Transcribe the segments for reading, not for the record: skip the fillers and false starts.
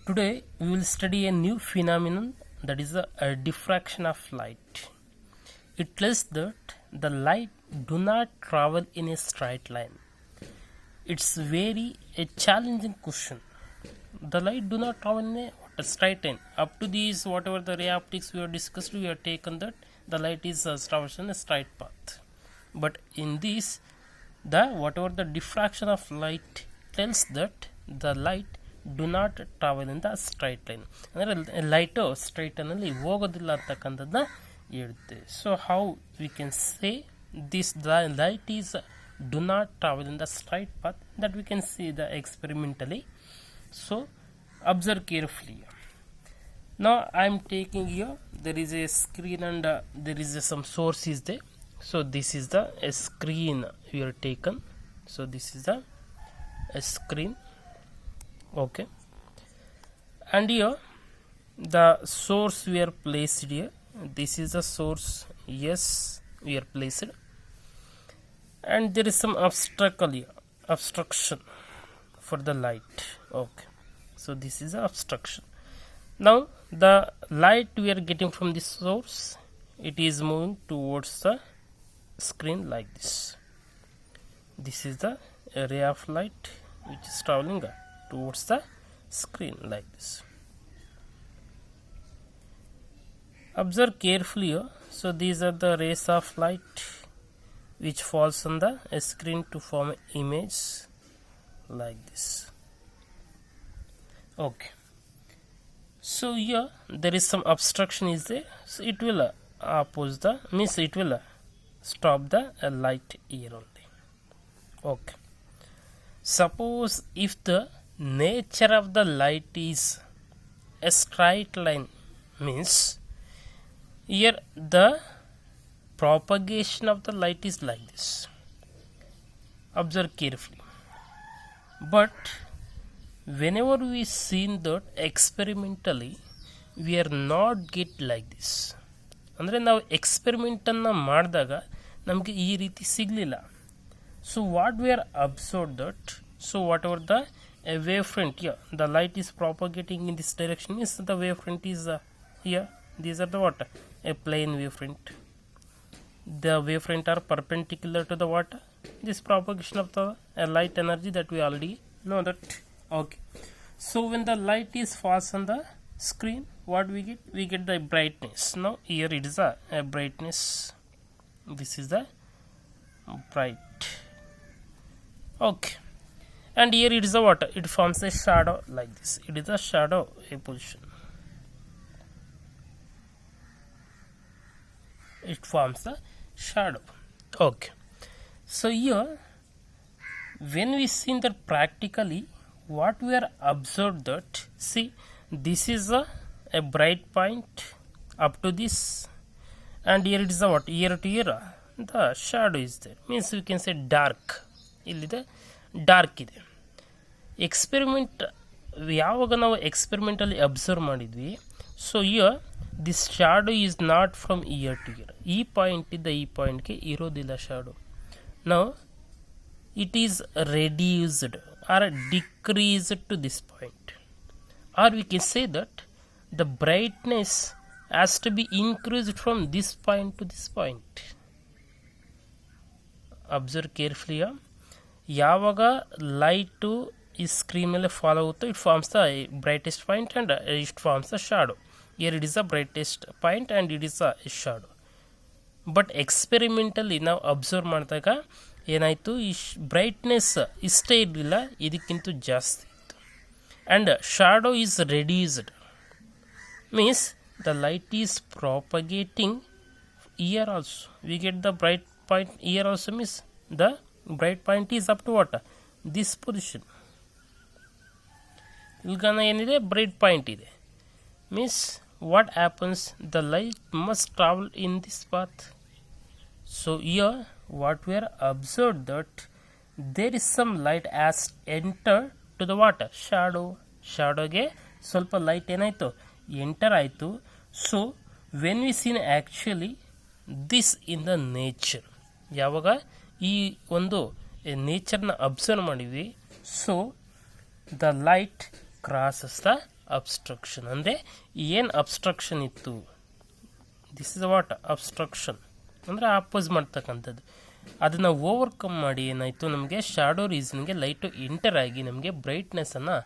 Today we will study a new phenomenon, that is a diffraction of light. It tells that the light do not travel in a straight line. It's very a challenging question. The light do not travel in a straight line. Up to these, whatever the ray optics we have discussed, we have taken that the light is travels in a straight path. But in this, whatever the diffraction of light tells that the light do not travel in the straight line. ಅಂದರೆ light straight ಲೈನಲ್ಲಿ ಹೋಗೋದಿಲ್ಲ ಅಂತಕ್ಕಂಥದ್ದನ್ನ ಹೇಳುತ್ತೆ. So how we can say this the light is do not travel in the straight path, that we can see the experimentally. So observe carefully. Now I am taking here, there is a screen and there is some source is there. So this is the screen we are taken. So this is the screen. Okay, and here the source we are placed here. This is the source. Yes, we are placed, and there is some obstruction for the light. Okay, so this is the obstruction. Now the light we are getting from this source, it is moving towards the screen like this. This is the ray of light which is traveling towards the screen like this. Observe carefully here. So these are the rays of light which falls on the screen to form an image like this. Okay, so here there is some obstruction is there, so it will oppose the it will stop the light here only. Okay, suppose if the nature of the light is a straight line, means here the propagation of the light is like this. Observe carefully. But whenever we seen that experimentally, we are not get like this. ಅಂದರೆ ನಾವು ಎಕ್ಸ್ಪೆರಿಮೆಂಟನ್ನು ಮಾಡಿದಾಗ ನಮಗೆ ಈ ರೀತಿ ಸಿಗಲಿಲ್ಲ. So what we are observe that, so what ever the wave front here, the light is propagating in this direction, means the wave front is here. These are the what? A plane wave front. The wave front are perpendicular to the water. This propagation of the light energy, that we already know that. Okay, so when the light is falls on the screen, what we get? We get the brightness. Now here it is a brightness. This is the bright. Okay, and here it is a what? It forms a shadow like this. It is a shadow a position. It forms a shadow. Okay, so here when we see that practically, what we are observed that, see, this is a bright point up to this, and here it is a what? Here to here the shadow is there, means we can say dark. Illide dark ಇದೆ. Experiment ಯಾವಾಗ ನಾವು ಎಕ್ಸ್ಪೆರಿಮೆಂಟಲ್ಲಿ observe ಮಾಡಿದ್ವಿ, so here this shadow is not from here to here. ಈ ಪಾಯಿಂಟಿಂದ ಈ ಪಾಯಿಂಟ್ಗೆ ಇರೋದಿಲ್ಲ ಶಾಡೋ. ನಾವು it is reduced or decreased to this point, or we can say that the brightness has to be increased from this point to this point. Observe carefully. ಯಾವಾಗ light ಈ screen ಮೇಲೆ follow ಆಗುತ್ತೋ, it forms the brightest point and it forms the shadow. Here it is the brightest point and it is the shadow. But experimentally ನಾವು observe ಮಾಡಿದಾಗ ಏನಾಯಿತು, ಈ brightness ಇಷ್ಟೇ ಇರಲಿಲ್ಲ, ಇದಕ್ಕಿಂತ ಜಾಸ್ತಿ ಇತ್ತು. And shadow is reduced, means the light is propagating here also. We get the bright point here also, means the bright point is up to what? This position. ilgana ಏನಿದೆ, bright point ಇದೆ. Means what happens, the light must travel in this path. So here what we are observed that there is some light has entered to the water. shadowಗೆ ಸ್ವಲ್ಪ light ಏನಾಯಿತು, enter ಆಯಿತು. So when we seen actually this in the nature, ಯಾವಾಗ ಈ ಒಂದು ನೇಚರ್ನ observe ಮಾಡಿದ್ವಿ, so the light crosses the obstruction ಅಂದರೆ ಏನು ಅಬ್ಸ್ಟ್ರಕ್ಷನ್ ಇತ್ತು, ದಿಸ್ ಇಸ್ ವಾಟ್ ಅಬ್ಸ್ಟ್ರಕ್ಷನ್ ಅಂದರೆ ಅಪೋಸ್ ಮಾಡ್ತಕ್ಕಂಥದ್ದು. ಅದನ್ನು ಓವರ್ಕಮ್ ಮಾಡಿ ಏನಾಯಿತು, ನಮಗೆ ಶಾಡೋ ರೀಸನ್ಗೆ ಲೈಟು ಎಂಟರ್ ಆಗಿ ನಮಗೆ ಬ್ರೈಟ್ನೆಸ್ಸನ್ನು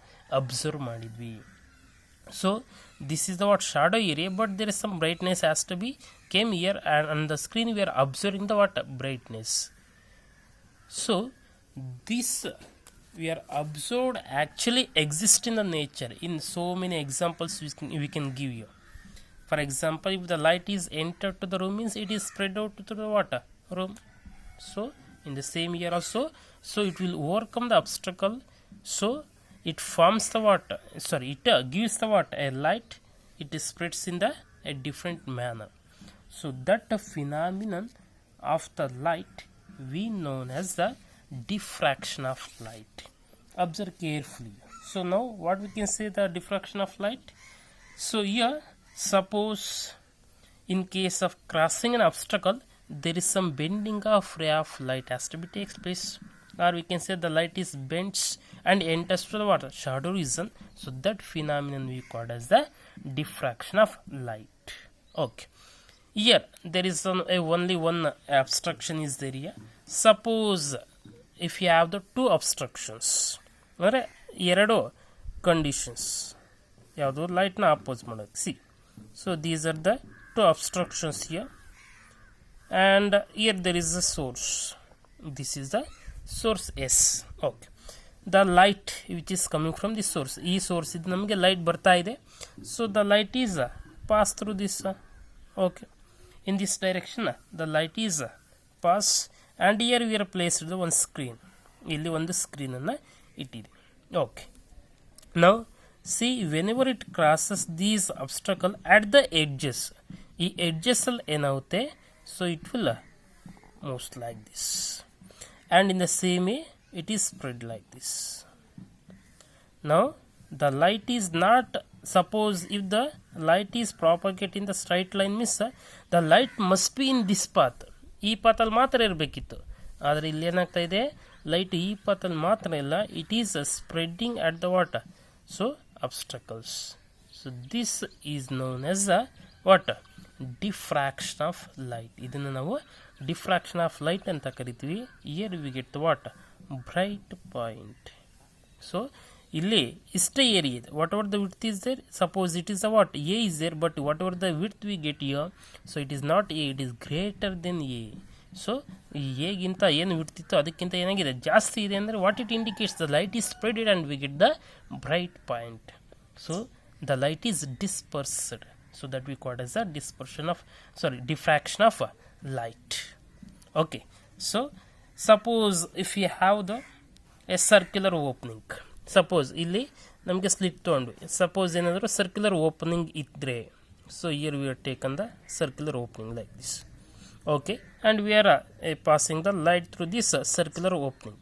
ಅಬ್ಸರ್ವ್ ಮಾಡಿದ್ವಿ. So this is the what shadow area, but there is some brightness has to be came here, and on the screen we are observing the what brightness. So this we are observed actually exist in the nature in so many examples we can give you. For example, if the light is entered to the room means it is spread out to the water room. So in the same year also, so it will overcome the obstacle. So it forms the water, sorry, it gives the water a light, it spreads in the a different manner. So that phenomenon of the light we known as the diffraction of light. Observe carefully. So now what we can say the diffraction of light. So here suppose in case of crossing an obstacle there is some bending of ray of light has to be takes place, or we can say the light is bends and enters to the water shadow region. So that phenomenon we call as the diffraction of light. Okay, here there is only one obstruction is there here. Suppose if you have the two obstructions, ಅಂದರೆ ಎರಡು conditions ಯಾವುದು ಲೈಟ್ನ oppose ಮಾಡೋದು. See, so these are the two obstructions here, and here there is a source. This is the source S. Okay, the light which is coming from the source, ಈ source ಇದು ನಮಗೆ light ಬರ್ತಾ ಇದೆ. So the light is pass through this. Okay, in this direction the light is pass, and here we are placed the one screen. ಇಲ್ಲಿ ಒಂದು screen ಅನ್ನು ಇಟ್ಟಿದೆ. Okay, now see whenever it crosses these obstacle at the edges, ಈ edges ಅಲ್ಲಿ ಏನಾಗುತ್ತೆ, so it will moves like this, and in the same way it is spread like this. Now the light is not, suppose if the light is propagating the straight line means the light must be in this path, ಈ ಪಾತಲ್ಲಿ ಮಾತ್ರ ಇರಬೇಕಿತ್ತು. ಆದರೆ ಇಲ್ಲಿ ಏನಾಗ್ತಾ ಇದೆ, light ಈ ಪಾತಲ್ಲಿ ಮಾತ್ರ ಇಲ್ಲ, it is spreading at the water, so obstacles. So this is known as what diffraction of light. ಇದನ್ನು ನಾವು ಡಿಫ್ರಾಕ್ಷನ್ ಆಫ್ ಲೈಟ್ ಅಂತ ಕರಿತೀವಿ. Here we get what bright point. So ಇಲ್ಲಿ ಇಷ್ಟೇ ಏರಿಯಾ ಇದೆ, whatever the width is there, suppose it is a what a is there, but whatever the width we get here, so it is not a, it is greater then A. So ಎಗಿಂತ ಏನು ವಿಡ್ತಿತ್ತು ಅದಕ್ಕಿಂತ ಏನಾಗಿದೆ, ಜಾಸ್ತಿ ಇದೆ ಅಂದರೆ what it indicates the light is spreaded and we get the bright point. So the light is dispersed. So that we call as a diffraction of light. Okay, so suppose if you have a circular opening, suppose ಇಲ್ಲಿ ನಮಗೆ slit ತೊಗೊಂಡು, suppose ಏನಾದರೂ circular opening ಇದ್ದರೆ, so here we are taken the circular opening like this. Okay, and we are passing the light through this circular opening.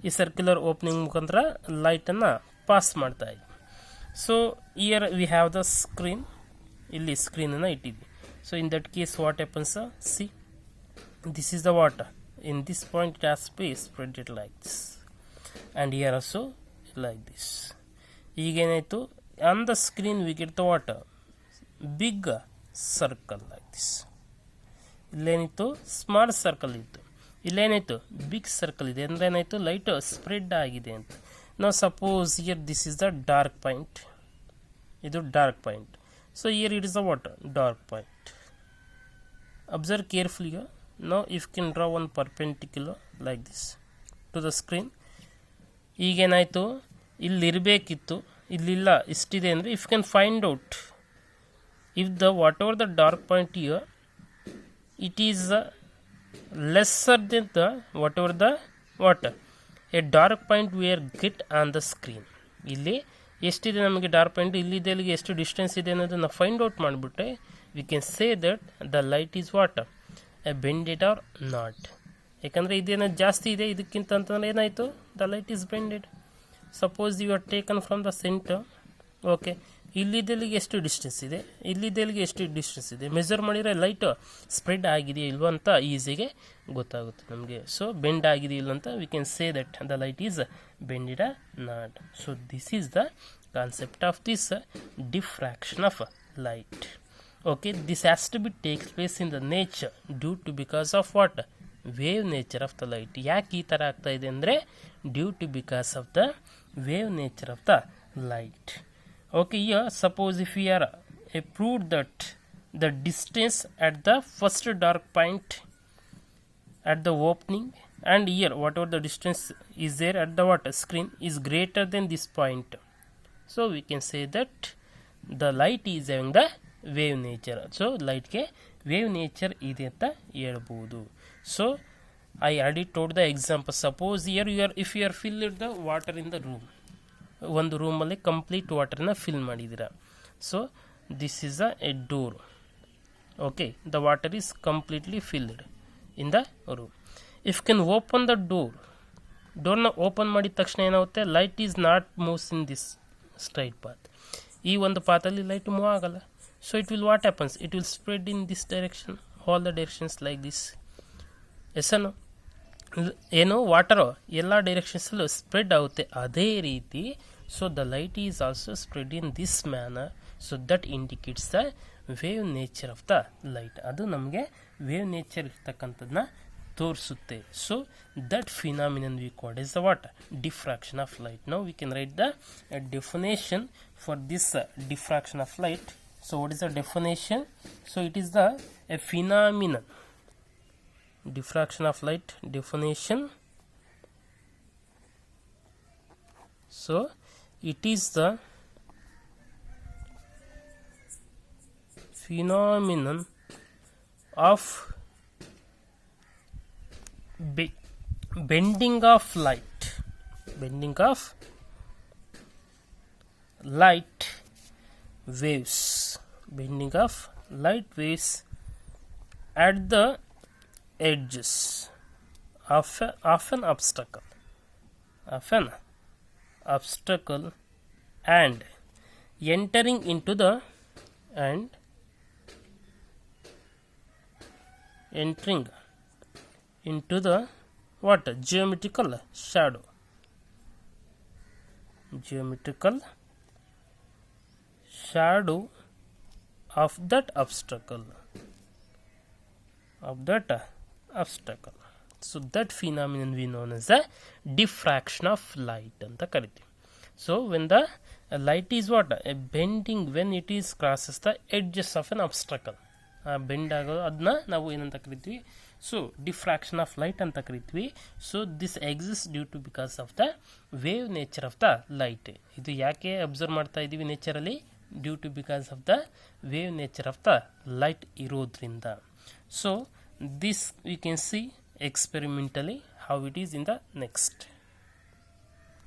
ಈ circular opening ಮುಖಾಂತರ ಲೈಟನ್ನು pass ಮಾಡ್ತಾ ಇದೆ. So here we have the screen, ಇಲ್ಲಿ ಸ್ಕ್ರೀನನ್ನು ಇಟ್ಟಿದ್ವಿ. So in that case what happens, see this is the water, in this point it has be spread it like this, and here also like this. ಈಗೇನಾಯಿತು, on the screen we get the water big circle like this. ಇಲ್ಲೇನಿತ್ತು, small circle ಇತ್ತು, ಇಲ್ಲೇನಾಯಿತು big circle ಇದೆ, ಅಂದರೆ ಏನಾಯಿತು light spread ಆಗಿದೆ ಅಂತ. ನಾವು suppose here this is the dark point, ಇದು dark point. So here it is a what dark point. Observe carefully. Now if you can draw one perpendicular like this to the screen. ಈಗೇನಾಯಿತು, ಇಲ್ಲಿ ಇರಬೇಕಿತ್ತು, ಇಲ್ಲಿಲ್ಲ, ಇಷ್ಟಿದೆ ಅಂದರೆ if you can find out if the whatever the dark point here it is lesser than the whatever the what a dark point we are get on the screen. ಇಲ್ಲಿ ಎಷ್ಟಿದೆ ನಮಗೆ dark point, ಇಲ್ಲಿದೆ ಅಲ್ಲಿಗೆ ಎಷ್ಟು distance ಇದೆ ಅನ್ನೋದನ್ನು find out ಮಾಡಿಬಿಟ್ರೆ we can say that the light is what a bended or not. ಯಾಕಂದರೆ ಇದೇನೋ ಜಾಸ್ತಿ ಇದೆ ಇದಕ್ಕಿಂತ ಅಂತಂದರೆ ಏನಾಯಿತು, the light is bended. Suppose you are taken from the center. Okay, ಇಲ್ಲಿದ್ದಲ್ಲಿಗೆ ಎಷ್ಟು ಡಿಸ್ಟೆನ್ಸ್ ಇದೆ, ಇಲ್ಲಿದ್ದಲ್ಲಿಗೆ ಎಷ್ಟು ಡಿಸ್ಟೆನ್ಸ್ ಇದೆ, ಮೆಜರ್ ಮಾಡಿದರೆ ಲೈಟ್ ಸ್ಪ್ರೆಡ್ ಆಗಿದೆಯಾ ಇಲ್ವ ಅಂತ ಈಸಿಗೆ ಗೊತ್ತಾಗುತ್ತೆ ನಮಗೆ. ಸೊ ಬೆಂಡ್ ಆಗಿದೆಯಿಲ್ಲ ಅಂತ we can say that the light is bended or not. So this is the concept of this diffraction of light. Okay, this has to be takes place in the nature due to because of what? Wave nature of the light. ಯಾಕೆ ಈ ಥರ ಆಗ್ತಾ ಇದೆ ಅಂದರೆ due to because of the wave nature of the light. Okay, here suppose if we are proved that the distance at the first dark point at the opening and here whatever the distance is there at the what screen is greater than this point, so we can say that the light is having the wave nature. So light ke wave nature ide anta helbodu. So I already told the example. Suppose here you are if you are filled the water in the room, ಒಂದು ರೂಮಲ್ಲಿ complete ವಾಟರ್ನ fill ಮಾಡಿದ್ದೀರಾ. So this is a door. Okay, the water is completely filled in the room. If can open the door open ಮಾಡಿದ ತಕ್ಷಣ ಏನಾಗುತ್ತೆ? Light is not moves in this straight path. ಈ ಒಂದು ಪಾತಲ್ಲಿ ಲೈಟ್ ಮೂವ್ ಆಗಲ್ಲ. So it will what happens? It will spread in this direction, all the directions like this. ಎಸ್ಸನ್ನು ಏನು water ಎಲ್ಲ ಡೈರೆಕ್ಷನ್ಸಲ್ಲೂ ಸ್ಪ್ರೆಡ್ ಆಗುತ್ತೆ. ಅದೇ ರೀತಿ so the light is also spread in this manner. So that indicates the wave nature of the light. ಅದು ನಮಗೆ wave nature ಇರ್ತಕ್ಕಂಥದ್ದನ್ನ ತೋರಿಸುತ್ತೆ. So that phenomenon we called is the what? Diffraction of light. Now we can write the definition for this diffraction of light. So what is the definition? So it is the A phenomenon. Diffraction of light definition. So it is the phenomenon of bending of light waves, bending of light waves at the edges of an obstacle and entering into the what? Geometrical shadow of that obstacle. So that phenomenon we known as the diffraction of light anta kariತೀವಿ. So when the light is what? A bending, when it is crosses the edges of an obstacle, bend ಆಗೋದು ಅದನ್ನ ನಾವು ಏನಂತ ಕರಿತೀವಿ? So diffraction of light ಅಂತ ಕರಿತೀವಿ. So this exist due to because of the wave nature of the light. ಇದು ಯಾಕೆ observe ಮಾಡ್ತಾ ಇದ್ದೀವಿ ನೇಚರಲ್ಲಿ? Due to because of the wave nature of the light ಇರೋದ್ರಿಂದ. So this we can see experimentally how it is in the next.